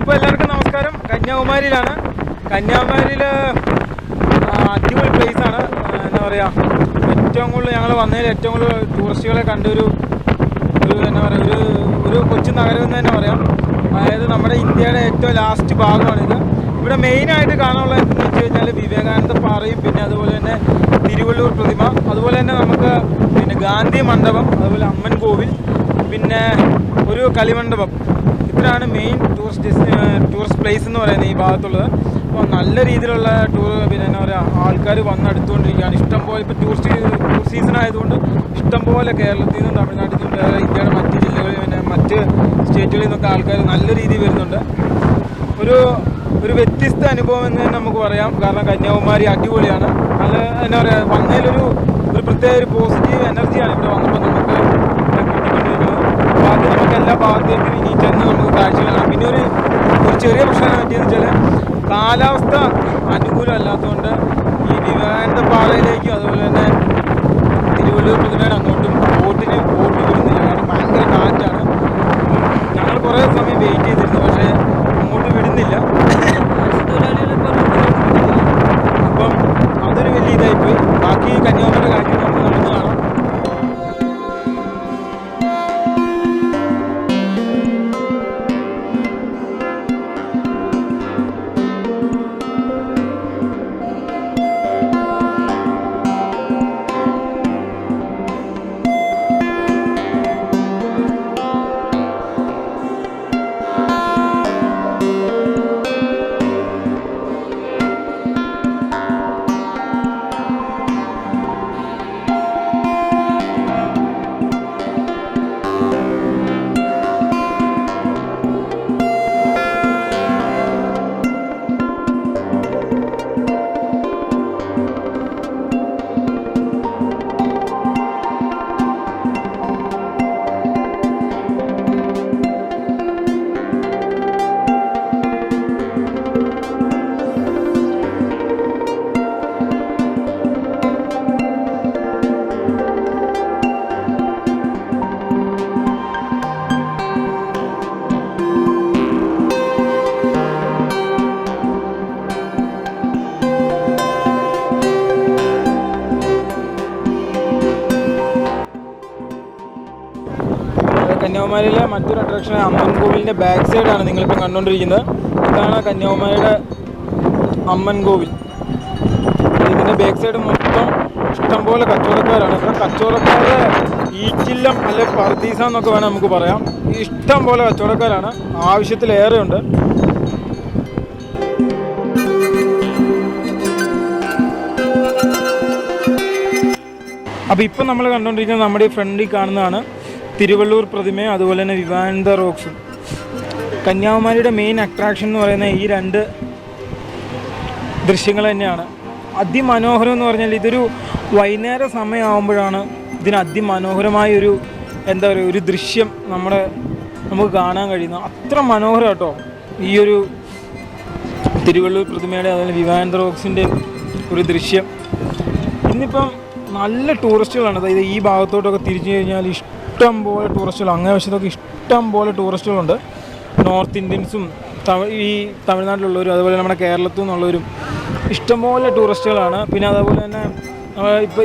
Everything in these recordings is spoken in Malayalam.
അപ്പോൾ എല്ലാവർക്കും നമസ്കാരം. കന്യാകുമാരിയിലാണ്. കന്യാകുമാരിയിൽ അടിപൊളി പ്ലേസാണ്. എന്താ പറയുക, ഏറ്റവും കൂടുതൽ ഞങ്ങൾ വന്നതിൽ ഏറ്റവും കൂടുതൽ ടൂറിസ്റ്റുകളെ കണ്ടൊരു എന്താ പറയുക ഒരു കൊച്ചു നഗരം എന്ന് തന്നെ പറയാം. അതായത് നമ്മുടെ ഇന്ത്യയുടെ ഏറ്റവും ലാസ്റ്റ് ഭാഗമാണിത്. ഇവിടെ മെയിനായിട്ട് കാണാനുള്ളത് എന്തെന്ന് വെച്ച് കഴിഞ്ഞാൽ വിവേകാനന്ദ പാറയും പിന്നെ അതുപോലെ തന്നെ തിരുവള്ളൂർ പ്രതിമ, അതുപോലെ തന്നെ നമുക്ക് പിന്നെ ഗാന്ധി മണ്ഡപം, അതുപോലെ അമ്മൻ കോവിൽ, പിന്നെ ഒരു കളിമണ്ഡപം. ഇത്രയാണ് മെയിൻ ടൂറിസ്റ്റ് പ്ലേസ് എന്ന് പറയുന്നത് ഈ ഭാഗത്തുള്ളത്. അപ്പോൾ നല്ല രീതിയിലുള്ള പിന്നെ എന്താ പറയുക ആൾക്കാർ വന്നെടുത്തുകൊണ്ടിരിക്കുകയാണ്. ഇഷ്ടംപോലെ ഇപ്പോൾ ടൂറിസ്റ്റ് സീസൺ ആയതുകൊണ്ട് ഇഷ്ടംപോലെ കേരളത്തിൽ നിന്നും തമിഴ്നാട്ടിൽ നിന്നും വേറെ ഇന്ത്യയുടെ മറ്റ് ജില്ലകളിൽ പിന്നെ മറ്റ് സ്റ്റേറ്റുകളിൽ നിന്നൊക്കെ ആൾക്കാർ നല്ല രീതിയിൽ വരുന്നുണ്ട്. ഒരു വ്യത്യസ്ത അനുഭവം എന്ന് തന്നെ നമുക്ക് പറയാം. കാരണം കന്യാകുമാരി അടിപൊളിയാണ്. നല്ല എന്താ പറയുക, വന്നതിലൊരു പ്രത്യേക ഒരു പോസിറ്റീവ് എനർജിയാണ് ഇവിടെ വന്നപ്പോൾ നമുക്ക് കിട്ടിക്കൊണ്ടിരുന്നത്. അപ്പോൾ അത് നമുക്ക് എല്ലാ ഭാഗത്തേക്കും ഇനി ചെന്ന് നമുക്ക് കാഴ്ചകൾ കാണാം. പിന്നെ ഒരു ചെറിയ പ്രശ്നം പറ്റിയെന്ന് വെച്ചാൽ കാലാവസ്ഥ അനുകൂലമല്ലാത്തതുകൊണ്ട് ഈ വിവേകാനന്ദ പാറയിലേക്കും അതുപോലെ തന്നെ തിരുവള്ളൂർ പ്രതിമയുടെ അങ്ങോട്ടും ബോട്ട് വിടുന്നില്ല. കാരണം ഭയങ്കര കാറ്റാണ്. ഞങ്ങൾ കുറേ സമയം വെയിറ്റ് ചെയ്തിരുന്നു, പക്ഷേ അങ്ങോട്ട് വിടുന്നില്ല. അപ്പം അതൊരു വലിയ ഇതായിപ്പോയി. ബാക്കി കന്യാകുമാരി കാര്യം നമുക്ക് നടന്നു കാണാം. കന്യാകുമാരിയിലെ മറ്റൊരു അട്രാക്ഷൻ അമ്മൻ കോവിലിൻ്റെ ബാക്ക് സൈഡാണ് നിങ്ങളിപ്പോൾ കണ്ടുകൊണ്ടിരിക്കുന്നത്. ഇതാണ് കന്യാകുമാരിയുടെ അമ്മൻ കോവിൽ. ഇതിൻ്റെ ബാക്ക് സൈഡ് മൊത്തം ഇഷ്ടംപോലെ കച്ചവടക്കാരാണ്. ഇവിടെ കച്ചവടക്കാരുടെ ഈറ്റില്ലം അല്ലെ പർദീസ എന്നൊക്കെ വേണം നമുക്ക് പറയാം. ഇഷ്ടം പോലെ കച്ചവടക്കാരാണ്, ആവശ്യത്തിലേറെ ഉണ്ട്. അപ്പോൾ ഇപ്പം നമ്മൾ കണ്ടുകൊണ്ടിരിക്കുന്നത് നമ്മുടെ ഈ ഫ്രണ്ടിൽ കാണുന്നതാണ് തിരുവള്ളൂർ പ്രതിമയും അതുപോലെ തന്നെ വിവേകാനന്ദ റോക്സും. കന്യാകുമാരിയുടെ മെയിൻ അട്രാക്ഷൻ എന്ന് പറയുന്ന ഈ രണ്ട് ദൃശ്യങ്ങൾ തന്നെയാണ്. അതിമനോഹരം എന്ന് പറഞ്ഞാൽ ഇതൊരു വൈകുന്നേര സമയമാകുമ്പോഴാണ് ഇതിന് അതിമനോഹരമായൊരു എന്താ പറയുക ഒരു ദൃശ്യം നമുക്ക് കാണാൻ കഴിയുന്നത്. അത്ര മനോഹരം കേട്ടോ ഈ ഒരു തിരുവള്ളൂർ പ്രതിമയുടെ അതുപോലെ വിവേകാനന്ദ റോക്സിൻ്റെ ഒരു ദൃശ്യം. ഇന്നിപ്പം നല്ല ടൂറിസ്റ്റുകളാണ്. അതായത് ഈ ഭാഗത്തോട്ടൊക്കെ തിരിച്ചു കഴിഞ്ഞാൽ ഇഷ്ടം പോലെ ടൂറിസ്റ്റുകൾ, അങ്ങേ വശത്തൊക്കെ ഇഷ്ടം പോലെ ടൂറിസ്റ്റുകളുണ്ട്. നോർത്ത് ഇന്ത്യൻസും ഈ തമിഴ്നാട്ടിലുള്ളവരും അതുപോലെ നമ്മുടെ കേരളത്തിൽ നിന്നുള്ളവരും ഇഷ്ടംപോലെ ടൂറിസ്റ്റുകളാണ്. പിന്നെ അതേപോലെ തന്നെ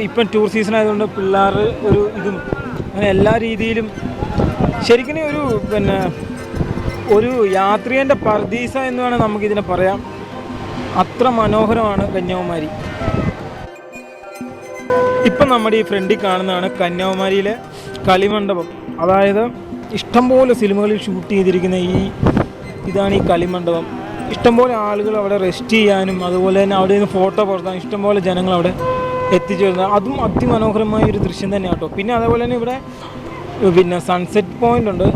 ഇപ്പം ടൂർ സീസൺ ആയതുകൊണ്ട് പിള്ളേർ ഇതും അങ്ങനെ എല്ലാ രീതിയിലും ശരിക്കും ഒരു യാത്രികൻ്റെ പർദീസ എന്ന് വേണം നമുക്കിതിനെ പറയാം. അത്ര മനോഹരമാണ് കന്യാകുമാരി. ഇപ്പം നമ്മുടെ ഈ ഫ്രണ്ടിൽ കാണുന്നതാണ് കന്യാകുമാരിയിലെ കളിമണ്ഡപം. അതായത് ഇഷ്ടംപോലെ സിനിമകളിൽ ഷൂട്ട് ചെയ്തിരിക്കുന്ന ഇതാണ് ഈ കളിമണ്ഡപം. ഇഷ്ടംപോലെ ആളുകൾ അവിടെ റെസ്റ്റ് ചെയ്യാനും അതുപോലെ തന്നെ അവിടെ നിന്ന് ഫോട്ടോ പകർത്താനും ഇഷ്ടംപോലെ ജനങ്ങൾ അവിടെ എത്തിച്ചേരുന്നത്. അതും അതിമനോഹരമായ ഒരു ദൃശ്യം തന്നെയാണ് കേട്ടോ. പിന്നെ അതേപോലെ തന്നെ ഇവിടെ പിന്നെ സൺസെറ്റ് പോയിൻ്റ് ഉണ്ട്.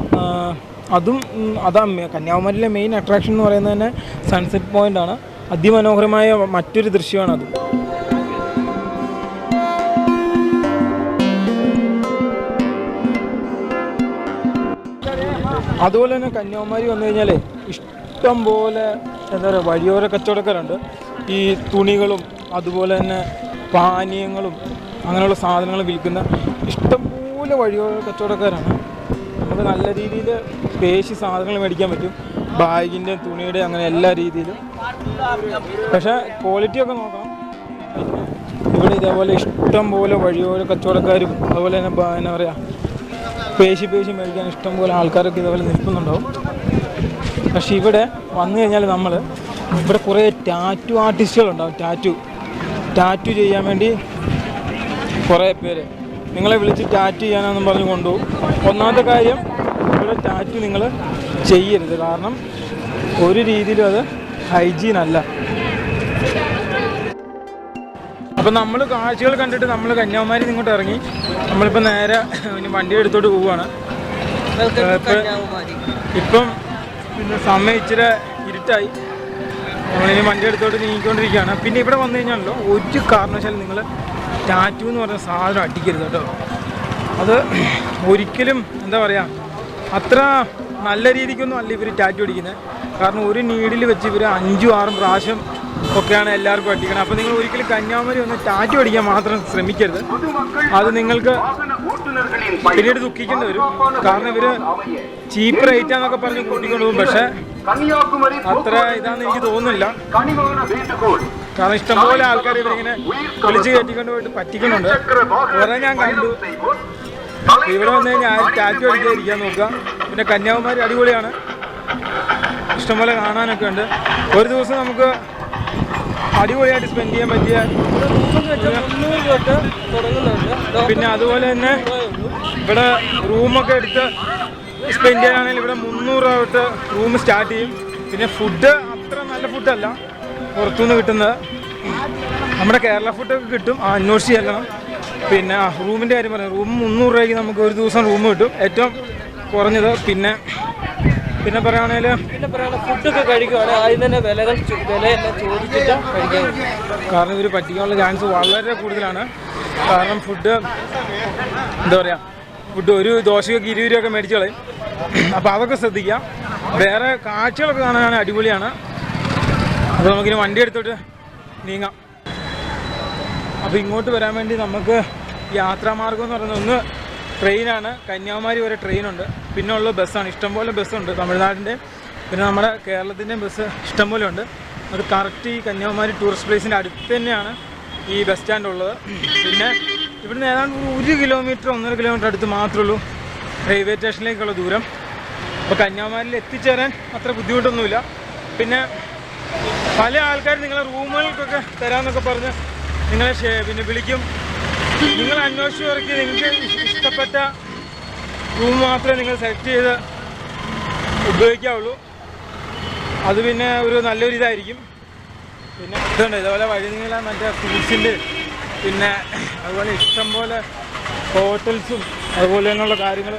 അതാണ് കന്യാകുമാരിയിലെ മെയിൻ അട്രാക്ഷൻ എന്ന് പറയുന്നത് തന്നെ സൺസെറ്റ് പോയിൻ്റാണ്. അതിമനോഹരമായ മറ്റൊരു ദൃശ്യമാണത്. അതുപോലെ തന്നെ കന്യാകുമാരി വന്നു കഴിഞ്ഞാൽ ഇഷ്ടം പോലെ എന്താ പറയുക വഴിയോര കച്ചവടക്കാരുണ്ട്. ഈ തുണികളും അതുപോലെ തന്നെ പാനീയങ്ങളും അങ്ങനെയുള്ള സാധനങ്ങൾ വിൽക്കുന്ന ഇഷ്ടംപോലെ വഴിയോര കച്ചവടക്കാരാണ്. നമുക്ക് നല്ല രീതിയിൽ പേശി സാധനങ്ങൾ മേടിക്കാൻ പറ്റും, ബാഗിൻ്റെ തുണിയുടെ അങ്ങനെ എല്ലാ രീതിയിലും. പക്ഷേ ക്വാളിറ്റിയൊക്കെ നോക്കണം. ഇവിടെ ഇതേപോലെ ഇഷ്ടം പോലെ വഴിയോര കച്ചവടക്കാരും അതുപോലെ തന്നെ എന്താ പറയുക പേശി മേടിക്കാൻ ഇഷ്ടം പോലെ ആൾക്കാരൊക്കെ ഇതേപോലെ നിൽക്കുന്നുണ്ടാവും. പക്ഷെ ഇവിടെ വന്നു കഴിഞ്ഞാൽ ഇവിടെ കുറേ ടാറ്റു ആർട്ടിസ്റ്റുകളുണ്ടാവും. ടാറ്റു ചെയ്യാൻ വേണ്ടി കുറേ പേര് നിങ്ങളെ വിളിച്ച് ടാറ്റു ചെയ്യാനാണെന്ന് പറഞ്ഞ് കൊണ്ടുപോകും. ഒന്നാമത്തെ കാര്യം, ഇവിടെ ടാറ്റു നിങ്ങൾ ചെയ്യരുത്, കാരണം ഒരു രീതിയിലും അത് ഹൈജീൻ അല്ല. അപ്പം നമ്മൾ കാഴ്ചകൾ കണ്ടിട്ട് നമ്മൾ കന്യാകുമാരി ഇങ്ങോട്ട് ഇറങ്ങി. നമ്മളിപ്പോൾ നേരെ വണ്ടി എടുത്തോട്ട് പോവുകയാണ്. ഇപ്പം പിന്നെ സമയം ഇച്ചിരി ഇരുട്ടായി, നമ്മളിനി വണ്ടി എടുത്തോട്ട് നീങ്ങിക്കൊണ്ടിരിക്കുകയാണ്. പിന്നെ ഇവിടെ വന്നു കഴിഞ്ഞാണല്ലോ ഒരു കാരണവശാലും നിങ്ങൾ ടാറ്റു എന്ന് പറഞ്ഞ സാധനം അടിക്കരുത് കേട്ടോ. അത് ഒരിക്കലും എന്താ പറയുക അത്ര നല്ല രീതിക്കൊന്നും അല്ല ഇവർ ടാറ്റു അടിക്കുന്നത്. കാരണം ഒരു നീഡിൽ വെച്ച് ഇവർ 5-6 പ്രാവശ്യം ഒക്കെയാണ് എല്ലാവർക്കും അടിക്കണം. അപ്പോൾ നിങ്ങൾ ഒരിക്കലും കന്യാകുമാരി ഒന്ന് ടാറ്റു അടിക്കാൻ മാത്രം ശ്രമിക്കരുത്. അത് നിങ്ങൾക്ക് പിന്നീട് ദുഃഖിക്കേണ്ടി വരും. കാരണം ഇവർ ചീപ്പ് റേറ്റാന്നൊക്കെ പറഞ്ഞ് കൂട്ടിക്കൊണ്ട് പോകും. പക്ഷേ അത്ര ഇതാണെന്ന് എനിക്ക് തോന്നുന്നില്ല. കാരണം ഇഷ്ടംപോലെ ആൾക്കാർ ഇവരിങ്ങനെ വിളിച്ച് കയറ്റിക്കൊണ്ട് പോയിട്ട് പറ്റിക്കുന്നുണ്ട്. കുറേ ഞാൻ കണ്ടു. ഇവിടെ വന്നു കഴിഞ്ഞാൽ ടാറ്റു അടിക്കാതിരിക്കാൻ നോക്കുക. പിന്നെ കന്യാകുമാരി അടിപൊളിയാണ്, ഇഷ്ടംപോലെ കാണാനൊക്കെ ഉണ്ട്. ഒരു ദിവസം നമുക്ക് അടിപൊളിയായിട്ട് സ്പെൻഡ് ചെയ്യാൻ പറ്റിയ, പിന്നെ അതുപോലെ തന്നെ ഇവിടെ റൂമൊക്കെ എടുത്ത് സ്പെൻഡ് ചെയ്യാനാണെങ്കിൽ ഇവിടെ 300 രൂപ തൊട്ട് റൂം സ്റ്റാർട്ട് ചെയ്യും. പിന്നെ ഫുഡ് അത്ര നല്ല ഫുഡല്ല പുറത്തുനിന്ന് കിട്ടുന്നത്, നമ്മുടെ കേരള ഫുഡൊക്കെ കിട്ടും, അന്വേഷിച്ച് ചെല്ലണം. പിന്നെ റൂമിൻ്റെ കാര്യം പറയാം, റൂം 300 രൂപയ്ക്ക് നമുക്ക് ഒരു ദിവസം റൂം കിട്ടും, ഏറ്റവും കുറഞ്ഞത്. പിന്നെ പറയുകയാണെങ്കിൽ ഫുഡൊക്കെ കഴിക്കുകയാണെങ്കിൽ ആദ്യം തന്നെ വിലയെല്ലാം ചോദിച്ചിട്ട് കഴിക്കാൻ, കാരണം ഇവർ പറ്റിക്കാനുള്ള ചാൻസ് വളരെ കൂടുതലാണ്. കാരണം ഫുഡ് എന്താ പറയുക, ഫുഡ് ഒരു ദോശയ്ക്ക് 20 രൂപയൊക്കെ മേടിച്ച് കളയും. അപ്പോൾ അതൊക്കെ ശ്രദ്ധിക്കാം. വേറെ കാഴ്ചകളൊക്കെ കാണാനാണ് അടിപൊളിയാണ്. അപ്പോൾ നമുക്കിനി വണ്ടി എടുത്തോട്ട് നീങ്ങാം. അപ്പോൾ ഇങ്ങോട്ട് വരാൻ വേണ്ടി നമുക്ക് യാത്രാമാർഗം എന്ന് പറയുന്നത് ഒന്ന് ട്രെയിനാണ്, കന്യാകുമാരി വരെ ട്രെയിനുണ്ട്. പിന്നെ ഉള്ള ബസ്സാണ്, ഇഷ്ടംപോലെ ബസ്സുണ്ട് തമിഴ്നാടിൻ്റെ, പിന്നെ നമ്മുടെ കേരളത്തിൻ്റെയും ബസ് ഇഷ്ടംപോലെ ഉണ്ട്. അത് കറക്റ്റ് ഈ കന്യാകുമാരി ടൂറിസ്റ്റ് പ്ലേസിൻ്റെ അടുത്ത് തന്നെയാണ് ഈ ബസ് സ്റ്റാൻഡ് ഉള്ളത്. പിന്നെ ഇവിടുന്ന് ഏതാണ്ട് 1 കിലോമീറ്റർ 1.5 കിലോമീറ്റർ അടുത്ത് മാത്രമേ ഉള്ളൂ റെയിൽവേ സ്റ്റേഷനിലേക്കുള്ള ദൂരം. അപ്പോൾ കന്യാകുമാരിയിൽ എത്തിച്ചേരാൻ അത്ര ബുദ്ധിമുട്ടൊന്നുമില്ല. പിന്നെ പല ആൾക്കാർ നിങ്ങളെ റൂമുകൾക്കൊക്കെ തരാമെന്നൊക്കെ പറഞ്ഞ് നിങ്ങളെ പിന്നെ വിളിക്കും. നിങ്ങൾ അന്വേഷിച്ച് ഇറക്കി നിങ്ങൾക്ക് ഇഷ്ടപ്പെട്ട റൂം മാത്രമേ നിങ്ങൾ സെലക്ട് ചെയ്ത് ഉപയോഗിക്കാവുള്ളൂ. അത് പിന്നെ ഒരു നല്ലൊരു ഇതായിരിക്കും. പിന്നെ ഇതുണ്ട് ഇതുപോലെ വഴി നീളാൻ മറ്റേ ഫ്രൂട്ട്സിൻ്റെ, പിന്നെ അതുപോലെ ഇഷ്ടംപോലെ ഹോട്ടൽസും അതുപോലെ തന്നെയുള്ള കാര്യങ്ങൾ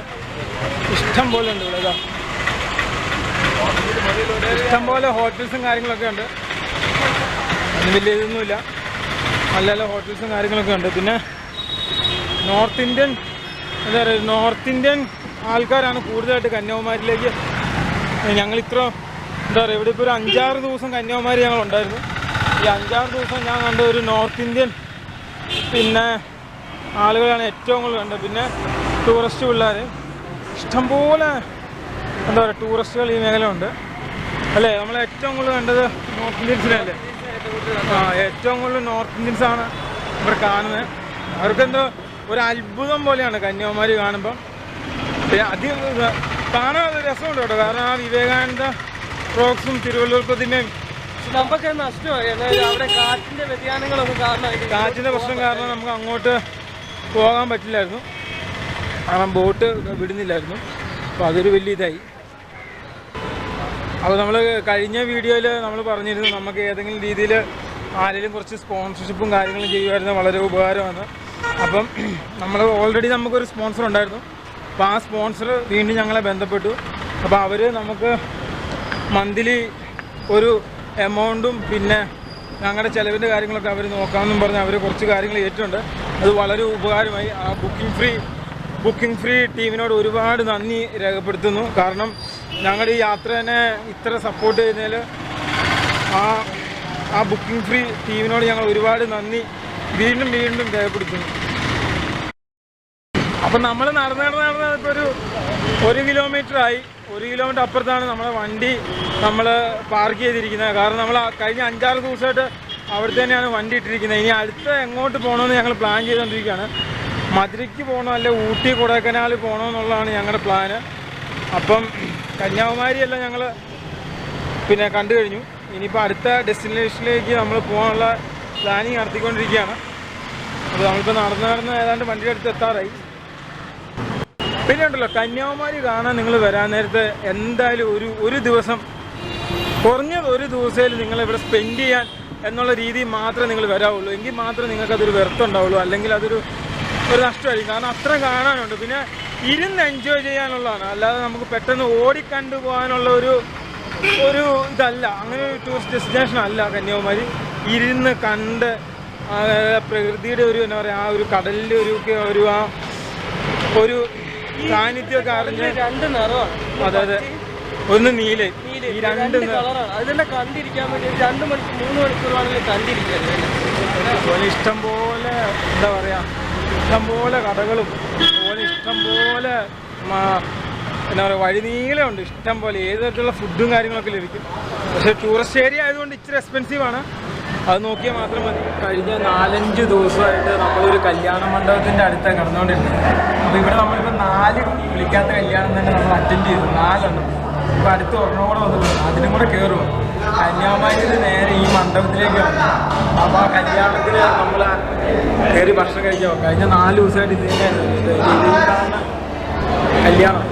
ഇഷ്ടം പോലെ ഉണ്ട് ഇവിടെ. ഇഷ്ടംപോലെ ഹോട്ടൽസും കാര്യങ്ങളൊക്കെ ഉണ്ട്, അതിന് വലിയ ഇതൊന്നുമില്ല, നല്ല നല്ല ഹോട്ടൽസും കാര്യങ്ങളൊക്കെ ഉണ്ട്. പിന്നെ നോർത്ത് ഇന്ത്യൻ ആൾക്കാരാണ് കൂടുതലായിട്ട് കന്യാകുമാരിയിലേക്ക്. ഞങ്ങളിത്ര എന്താ പറയുക, ഇവിടെ ഇപ്പോൾ ഒരു 5-6 ദിവസം കന്യാകുമാരി ഞങ്ങളുണ്ടായിരുന്നു. ഈ 5-6 ദിവസം ഞാൻ കണ്ട ഒരു നോർത്ത് ഇന്ത്യൻ പിന്നെ ആളുകളാണ് ഏറ്റവും കൂടുതൽ കണ്ടത്. പിന്നെ ടൂറിസ്റ്റ് പിള്ളേർ ഇഷ്ടംപോലെ എന്താ പറയുക ടൂറിസ്റ്റുകൾ ഈ മേഖല ഉണ്ട് അല്ലേ. നമ്മൾ ഏറ്റവും കൂടുതൽ കണ്ടത് നോർത്ത് ഇന്ത്യൻസിനല്ലേ. ഏറ്റവും കൂടുതൽ നോർത്ത് ഇന്ത്യൻസാണ് ഇവിടെ കാണുന്നത്. അവർക്കെന്തോ ഒരു അത്ഭുതം പോലെയാണ് കന്യാകുമാരി കാണുമ്പം. കാണാൻ രസമുണ്ട് കേട്ടോ, കാരണം ആ വിവേകാനന്ദ റോക്സും തിരുവള്ളൂർ പ്രതിമയും. നമുക്ക് നഷ്ടമായി അവിടെ കാറ്റിന്റെ വ്യതിയാനങ്ങളൊക്കെ കാരണം, കാറ്റിന്റെ പ്രശ്നം കാരണം നമുക്ക് അങ്ങോട്ട് പോകാൻ പറ്റില്ലായിരുന്നു, കാരണം ബോട്ട് വിടുന്നില്ലായിരുന്നു. അപ്പോൾ അതൊരു വലിയ ഇതായി. അപ്പോൾ നമ്മൾ കഴിഞ്ഞ വീഡിയോയിൽ നമ്മൾ പറഞ്ഞിരുന്നു നമുക്ക് ഏതെങ്കിലും രീതിയിൽ ആരെങ്കിലും കുറച്ച് സ്പോൺസർഷിപ്പും കാര്യങ്ങളും ചെയ്യുമായിരുന്നു വളരെ ഉപകാരമാണ്. അപ്പം നമ്മൾ ഓൾറെഡി നമുക്കൊരു സ്പോൺസർ ഉണ്ടായിരുന്നു. അപ്പോൾ ആ സ്പോൺസർ വീണ്ടും ഞങ്ങളെ ബന്ധപ്പെട്ടു. അപ്പോൾ അവർ നമുക്ക് മന്ത്ലി ഒരു എമൗണ്ടും പിന്നെ ഞങ്ങളുടെ ചിലവിൻ്റെ കാര്യങ്ങളൊക്കെ അവർ നോക്കാമെന്നും പറഞ്ഞ് അവർ കുറച്ച് കാര്യങ്ങൾ ഏറ്റിട്ടുണ്ട്. അത് വളരെ ഉപകാരമായി. ആ ബുക്കിംഗ് ഫ്രീ ടീമിനോട് ഒരുപാട് നന്ദി രേഖപ്പെടുത്തുന്നു. കാരണം ഞങ്ങളുടെ ഈ യാത്രേനെ ഇത്ര സപ്പോർട്ട് ചെയ്യുന്നതിൽ ആ ബുക്കിംഗ് ഫ്രീ ടീമിനോട് ഞങ്ങൾ ഒരുപാട് നന്ദി വീണ്ടും രേഖപ്പെടുത്തുന്നു. അപ്പം നമ്മൾ നടന്ന് ഇപ്പോൾ ഒരു 1 കിലോമീറ്ററായി. 1 കിലോമീറ്റർ അപ്പുറത്താണ് നമ്മുടെ വണ്ടി നമ്മൾ പാർക്ക് ചെയ്തിരിക്കുന്നത്. കാരണം നമ്മൾ കഴിഞ്ഞ 5-6 ദിവസമായിട്ട് അവിടെ തന്നെയാണ് വണ്ടി ഇട്ടിരിക്കുന്നത്. ഇനി അടുത്ത എങ്ങോട്ട് പോകണമെന്ന് ഞങ്ങൾ പ്ലാൻ ചെയ്തുകൊണ്ടിരിക്കുകയാണ്. മധുരയ്ക്ക് പോകണോ അല്ലെ ഊട്ടി കൊടൈക്കനാൽ പോകണമെന്നുള്ളതാണ് ഞങ്ങളുടെ പ്ലാന്. അപ്പം കന്യാകുമാരിയല്ല ഞങ്ങൾ പിന്നെ കണ്ടു കഴിഞ്ഞു. ഇനിയിപ്പോൾ അടുത്ത ഡെസ്റ്റിനേഷനിലേക്ക് നമ്മൾ പോകാനുള്ള പ്ലാനിങ് നടത്തിക്കൊണ്ടിരിക്കുകയാണ്. അപ്പോൾ നമ്മളിപ്പോൾ നടന്ന് ഏതാണ്ട് വണ്ടിയുടെ അടുത്ത് എത്താറായി. പിന്നെ ഉണ്ടല്ലോ, കന്യാകുമാരി കാണാൻ നിങ്ങൾ വരാൻ നേരത്തെ എന്തായാലും ഒരു ദിവസം, കുറഞ്ഞത് ഒരു ദിവസത്തിൽ നിങ്ങളിവിടെ സ്പെൻഡ് ചെയ്യാൻ എന്നുള്ള രീതിയിൽ മാത്രമേ നിങ്ങൾ വരാവുള്ളൂ. എങ്കിൽ മാത്രമേ നിങ്ങൾക്കതൊരു വെറുത്തുണ്ടാവുള്ളൂ. അല്ലെങ്കിൽ അതൊരു നഷ്ടമായിരിക്കും. കാരണം അത്ര കാണാനുണ്ട്. പിന്നെ ഇരുന്ന് എൻജോയ് ചെയ്യാനുള്ളതാണ്. അല്ലാതെ നമുക്ക് പെട്ടെന്ന് ഓടിക്കണ്ടു പോകാനുള്ള ഒരു ഇതല്ല. അങ്ങനെ ഒരു ടൂറിസ്റ്റ് ഡെസ്റ്റിനേഷൻ അല്ല കന്യാകുമാരി. ഇരുന്ന് കണ്ട് പ്രകൃതിയുടെ ഒരു എന്താ പറയുക, ആ ഒരു കടലിൻ്റെ ഒരു സാന്നിധ്യമൊക്കെ അറിഞ്ഞ് 2 നിറമാണ്. അതെ, ഒന്ന് നീല, ഈ 2 കളറാണ്. അതെന്നെ കണ്ടിരിക്കാൻ വേണ്ടി 2 മണിക്കൂർ 3 മണിക്കൂറാണെങ്കിൽ കണ്ടിരിക്കാൻ അതുപോലെ ഇഷ്ടംപോലെ എന്താ പറയുക, ഇഷ്ടംപോലെ കടകളും അതുപോലെ ഇഷ്ടംപോലെ എന്താ പറയുക വഴിനീളമുണ്ട്. ഇഷ്ടം പോലെ ഏത് തരത്തിലുള്ള ഫുഡും കാര്യങ്ങളൊക്കെ ലഭിക്കും. പക്ഷേ ടൂറിസ്റ്റ് ഏരിയ ആയതുകൊണ്ട് ഇച്ചിരി എക്സ്പെൻസീവാണ്. അത് നോക്കിയാൽ മാത്രം മതി. കഴിഞ്ഞ 4-5 ദിവസമായിട്ട് നമ്മളൊരു കല്യാണ മണ്ഡപത്തിൻ്റെ അടുത്താണ് കിടന്നുകൊണ്ടിരുന്നത്. അപ്പോൾ ഇവിടെ നമ്മളിപ്പോൾ 4 വിളിക്കാത്ത കല്യാണം തന്നെ നമ്മൾ അറ്റൻഡ് ചെയ്തു. 4 എണ്ണം. ഇപ്പോൾ അടുത്ത് ഒരെണ്ണം കൂടെ വന്നിട്ടുണ്ട്. അതിനും കൂടെ കയറുക. കന്യാകുമാരിയിൽ നേരെ ഈ മണ്ഡപത്തിലേക്ക് വന്നു. അപ്പോൾ ആ കല്യാണത്തിൽ നമ്മൾ കയറി ഭക്ഷണം കഴിക്കാൻ കഴിഞ്ഞ 4 ദിവസമായിട്ട് ഇതിൻ്റെ കല്യാണം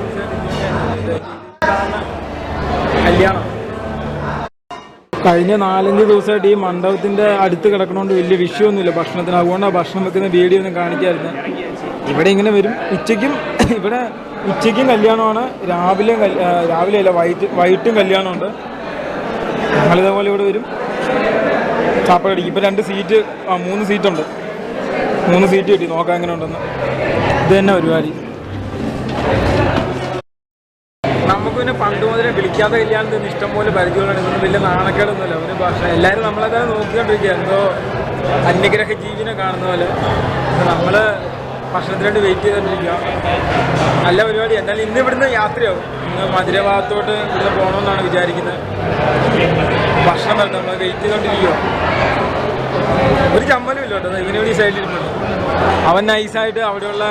കഴിഞ്ഞ 4-5 ദിവസമായിട്ട് ഈ മണ്ഡപത്തിൻ്റെ അടുത്ത് കിടക്കണോണ്ട് വലിയ വിഷയമൊന്നുമില്ല ഭക്ഷണത്തിന്. അതുകൊണ്ടാണ് ഭക്ഷണം വെക്കുന്ന വീഡിയോ ഒന്നും കാണിക്കായിരുന്നു. ഇവിടെ ഇങ്ങനെ വരും. ഇവിടെ ഉച്ചയ്ക്കും കല്യാണമാണ്, രാവിലെ അല്ല വൈകിട്ടും കല്യാണമുണ്ട്. ഞങ്ങളിതേപോലെ ഇവിടെ വരും, ചാപ്പകടിക്കും. ഇപ്പോൾ 2 സീറ്റ് 3 സീറ്റുണ്ട്. 3 സീറ്റ് കിട്ടി. നോക്കാം എങ്ങനെ ഉണ്ടെന്ന്. ഇത് തന്നെ പരിപാടി. നമുക്ക് പിന്നെ പണ്ട് മുതലേ വിളിക്കാത്ത കല്യാണത്തിന് ഇഷ്ടംപോലെ പരിചയമുള്ള ഇതൊന്നും വലിയ നാണക്കേടൊന്നുമില്ല. ഒരു ഭാഷ എല്ലാവരും നമ്മളെ നോക്കിക്കൊണ്ടിരിക്കുക, എന്തോ അന്യഗ്രഹ ജീവിനെ കാണുന്ന പോലെ. നമ്മൾ ഭക്ഷണത്തിന് വേണ്ടി വെയിറ്റ് ചെയ്തുകൊണ്ടിരിക്കുക. നല്ല പരിപാടി. എന്നാലും ഇന്ന് ഇവിടുന്ന് യാത്രയാവും. ഇന്ന് മധുര ഭാഗത്തോട്ട് ഇവിടുന്ന് പോകണമെന്നാണ് വിചാരിക്കുന്നത്. ഭക്ഷണം വരണം. നമ്മൾ വെയിറ്റ് ചെയ്തുകൊണ്ടിരിക്കുക. ഒരു ചമ്മലും ഇല്ല കേട്ടോ. ഇവനോട് ഈ സൈഡിലിരിക്കുന്നുണ്ട്. അവൻ നൈസായിട്ട് അവിടെയുള്ള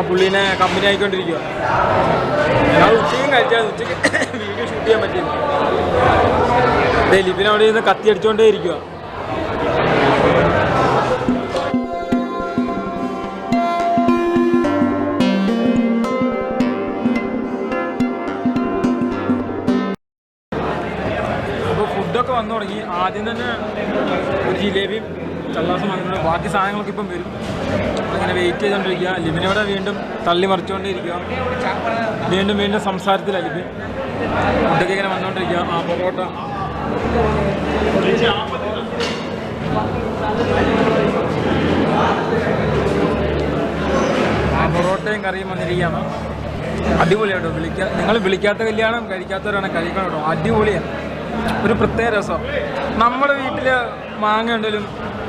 പുള്ളീനെ കമ്പനി ആയിക്കൊണ്ടിരിക്കുക. ഞാൻ ഉച്ചയ്ക്കും കഴിച്ചാൽ ഉച്ചയ്ക്ക് വീഡിയോ ഷൂട്ട് ചെയ്യാൻ പറ്റില്ല. ലിബിൻ അവിടെ നിന്ന് കത്തി അടിച്ചുകൊണ്ടേ ഇരിക്കുക. അപ്പോൾ ഫുഡൊക്കെ വന്നു തുടങ്ങി. ആദ്യം തന്നെ ഒരു ജിലേബിയും ചല്ലാസും വന്നിട്ടുണ്ട്. ബാക്കി സാധനങ്ങളൊക്കെ ഇപ്പം വരും. അങ്ങനെ വെയിറ്റ് ചെയ്തുകൊണ്ടിരിക്കുക. ലിബിനവിടെ വീണ്ടും തള്ളി മറിച്ചുകൊണ്ടേയിരിക്കുക. വീണ്ടും സംസാരത്തിലാണ് ലിബിൻ. ഫുഡൊക്കെ ഇങ്ങനെ വന്നുകൊണ്ടിരിക്കുക. പൊറോട്ട, പൊറോട്ടയും കറിയും വന്നിരിക്കുകയാണ്. അടിപൊളിയാട്ടോ. നിങ്ങൾ വിളിക്കാത്ത കല്യാണം കഴിക്കാത്തവരാണ് കഴിക്കണം കേട്ടോ. അടിപൊളിയാണ്. ഒരു പ്രത്യേക രസം. നമ്മുടെ വീട്ടിൽ മാങ്ങ ഉണ്ടെങ്കിലും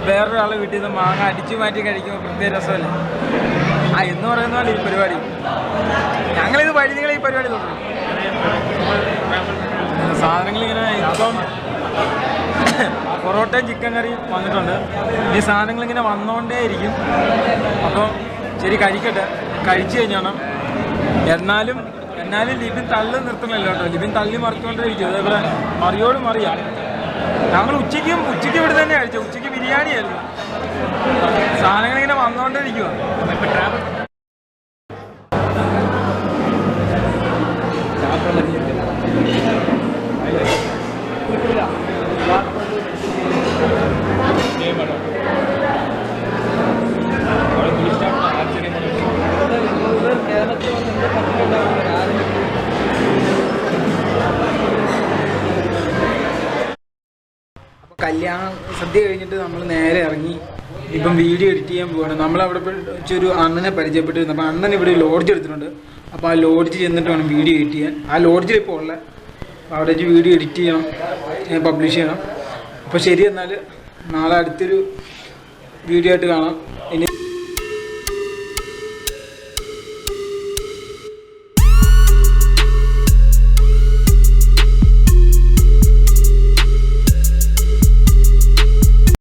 വേറൊരാളെ വീട്ടിൽ നിന്ന് മാങ്ങ അടിച്ചു മാറ്റി കഴിക്കുമ്പോൾ പ്രത്യേക രസമല്ലേ. എന്ന് പറയുന്ന പോലെ ഈ പരിപാടി ഞങ്ങളിത് വഴിനികളെ ഈ പരിപാടി തുടങ്ങും. സാധനങ്ങളിങ്ങനെ ഇപ്പം പൊറോട്ടയും ചിക്കൻ കറിയും വന്നിട്ടുണ്ട്. ഈ സാധനങ്ങളിങ്ങനെ വന്നുകൊണ്ടേ ഇരിക്കും. അപ്പം ശരി കഴിക്കട്ടെ. കഴിച്ചു കഴിഞ്ഞാണ്. എന്നാലും ലിബിൻ തള്ളി നിർത്തുന്നില്ല കേട്ടോ. ലിബിൻ തള്ളി മറിച്ചുകൊണ്ടേ ഇരിക്കും. അതേപോലെ മറിയോട് മറിയാം. ഞങ്ങൾ ഉച്ചയ്ക്ക് ഇവിടെ തന്നെ കഴിച്ചു. ഉച്ചയ്ക്ക് ബിരിയാണി ആയിരുന്നു. സാധനങ്ങളിങ്ങനെ വന്നുകൊണ്ടേ ഇരിക്കുക. കല്യാണ സദ്യ കഴിഞ്ഞിട്ട് നമ്മൾ നേരെ ഇറങ്ങി ഇപ്പം വീഡിയോ എഡിറ്റ് ചെയ്യാൻ പോവുകയാണ്. നമ്മളവിടെ വെച്ചൊരു അണ്ണനെ പരിചയപ്പെട്ടിരുന്നു. അപ്പോൾ അണ്ണൻ ഇവിടെ ലോഡ്ജ് എടുത്തിട്ടുണ്ട്. അപ്പോൾ ആ ലോഡ്ജ് ചെന്നിട്ട് വേണം വീഡിയോ എഡിറ്റ് ചെയ്യാൻ. ആ ലോഡ്ജിൽ ഇപ്പോൾ ഉള്ള അവിടെ വെച്ച് വീഡിയോ എഡിറ്റ് ചെയ്യണം, പബ്ലിഷ് ചെയ്യണം. അപ്പോൾ ശരി, എന്നാൽ നാളെ അടുത്തൊരു വീഡിയോ ആയിട്ട് കാണാം. ഇനി